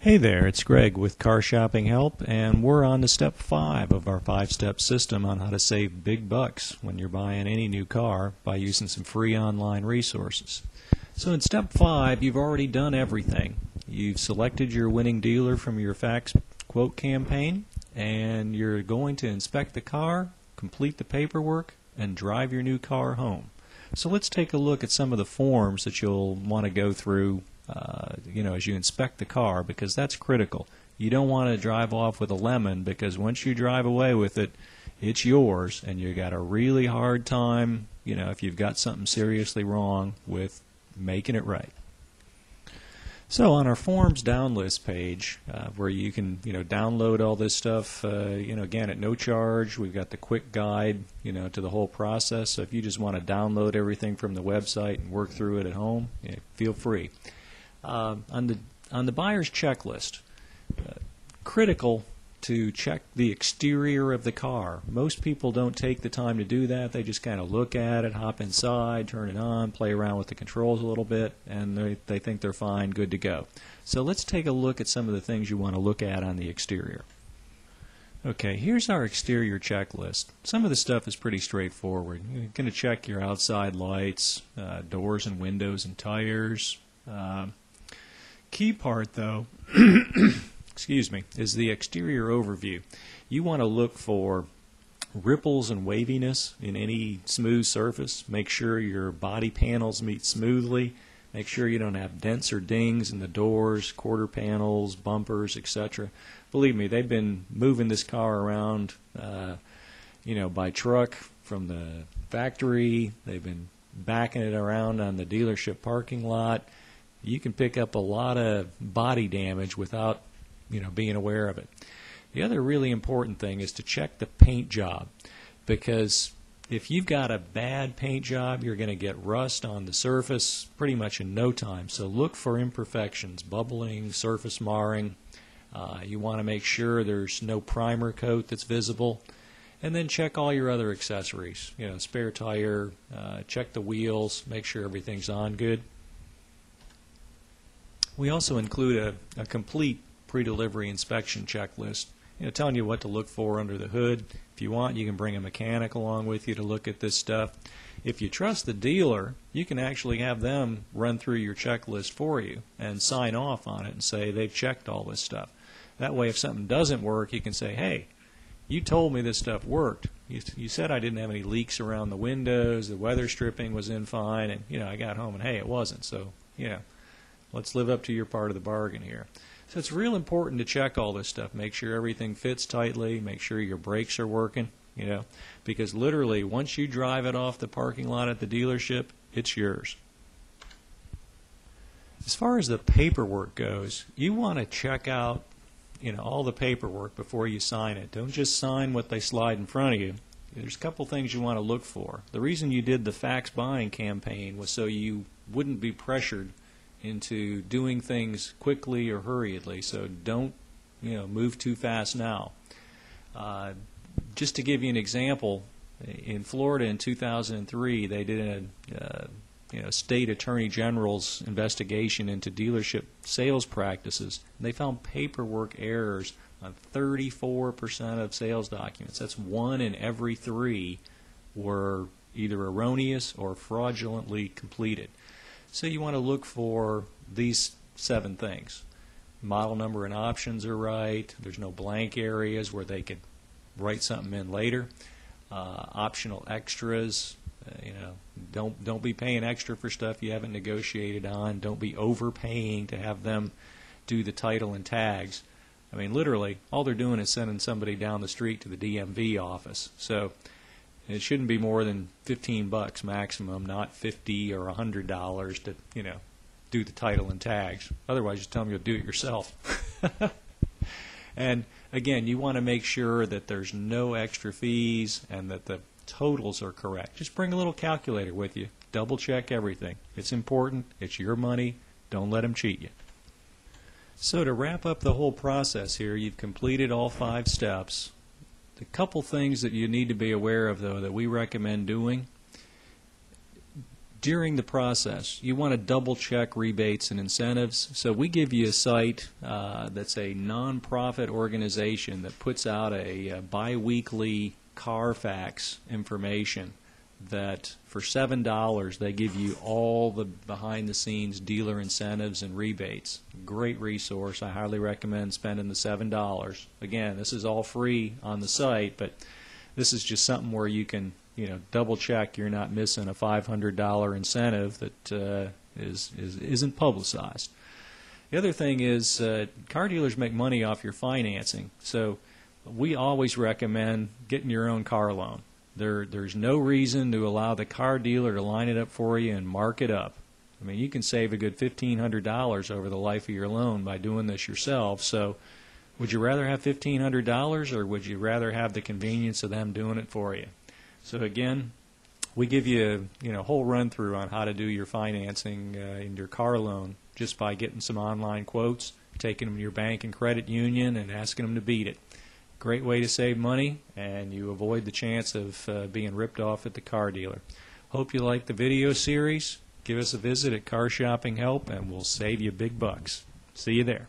Hey there, it's Greg with Car Shopping Help, and we're on to step 5 of our 5-step system on how to save big bucks when you're buying any new car by using some free online resources. So in step 5, you've already done everything. You've selected your winning dealer from your fax quote campaign, and you're going to inspect the car, complete the paperwork, and drive your new car home. So let's take a look at some of the forms that you'll want to go through as you inspect the car, because that's critical. You don't want to drive off with a lemon, because once you drive away with it, it's yours, and you got a really hard time, if you've got something seriously wrong, with making it right. So on our forms down list page, where you can download all this stuff, again at no charge, we've got the quick guide to the whole process. So if you just want to download everything from the website and work through it at home, feel free. On the buyer's checklist, critical to check the exterior of the car. Most people don't take the time to do that. They just kind of look at it, hop inside, turn it on, play around with the controls a little bit, and they think they're fine, good to go. So let's take a look at some of the things you want to look at on the exterior. Okay, here's our exterior checklist. Some of the stuff is pretty straightforward. You're going to check your outside lights, doors and windows and tires. Key part, though, excuse me, is the exterior overview. You want to look for ripples and waviness in any smooth surface. Make sure your body panels meet smoothly. Make sure you don't have dents or dings in the doors, quarter panels, bumpers, etc. Believe me, they've been moving this car around, by truck from the factory. They've been backing it around on the dealership parking lot. You can pick up a lot of body damage without being aware of it. The other really important thing is to check the paint job, because if you've got a bad paint job, you're going to get rust on the surface pretty much in no time. So look for imperfections, bubbling, surface marring. You want to make sure there's no primer coat that's visible. And then check all your other accessories, spare tire, check the wheels, make sure everything's on good. We also include a complete pre-delivery inspection checklist, telling you what to look for under the hood. If you want, you can bring a mechanic along with you to look at this stuff. If you trust the dealer, you can actually have them run through your checklist for you and sign off on it and say they've checked all this stuff. That way, if something doesn't work, you can say, hey, you told me this stuff worked. You said I didn't have any leaks around the windows, the weather stripping was in fine, and I got home and hey, it wasn't. So let's live up to your part of the bargain here. So it's real important to check all this stuff. Make sure everything fits tightly. Make sure your brakes are working, because literally once you drive it off the parking lot at the dealership, it's yours. As far as the paperwork goes, you want to check out all the paperwork before you sign it. Don't just sign what they slide in front of you. There's a couple things you want to look for. The reason you did the fax buying campaign was so you wouldn't be pressured into doing things quickly or hurriedly. So don't move too fast now. Just to give you an example, in Florida in 2003, they did a state attorney general's investigation into dealership sales practices. They found paperwork errors on 34% of sales documents. That's 1 in every 3 were either erroneous or fraudulently completed. So you want to look for these 7 things. Model number and options are right. There's no blank areas where they could write something in later. Optional extras. Don't be paying extra for stuff you haven't negotiated on. Don't be overpaying to have them do the title and tags. I mean, literally, all they're doing is sending somebody down the street to the DMV office. So it shouldn't be more than $15 maximum, not $50 or $100 to do the title and tags. Otherwise, just tell them you'll do it yourself. And again, you want to make sure that there's no extra fees and that the totals are correct. Just bring a little calculator with you. Double check everything. It's important. It's your money. Don't let them cheat you. So to wrap up the whole process here, you've completed all 5 steps. The couple things that you need to be aware of, though, that we recommend doing: during the process, you want to double check rebates and incentives. So we give you a site that's a nonprofit organization that puts out a bi-weekly Carfax information that for $7 they give you all the behind-the-scenes dealer incentives and rebates. Great resource. I highly recommend spending the $7. Again, this is all free on the site, but this is just something where you can double check you're not missing a $500 incentive that isn't publicized. The other thing is car dealers make money off your financing, so we always recommend getting your own car loan. There's no reason to allow the car dealer to line it up for you and mark it up. I mean, you can save a good $1,500 over the life of your loan by doing this yourself. So would you rather have $1,500 or would you rather have the convenience of them doing it for you? So again, we give you a whole run through on how to do your financing in your car loan just by getting some online quotes, taking them to your bank and credit union and asking them to beat it. Great way to save money, and you avoid the chance of being ripped off at the car dealer. Hope you like the video series. Give us a visit at Car Shopping Help and we'll save you big bucks. See you there.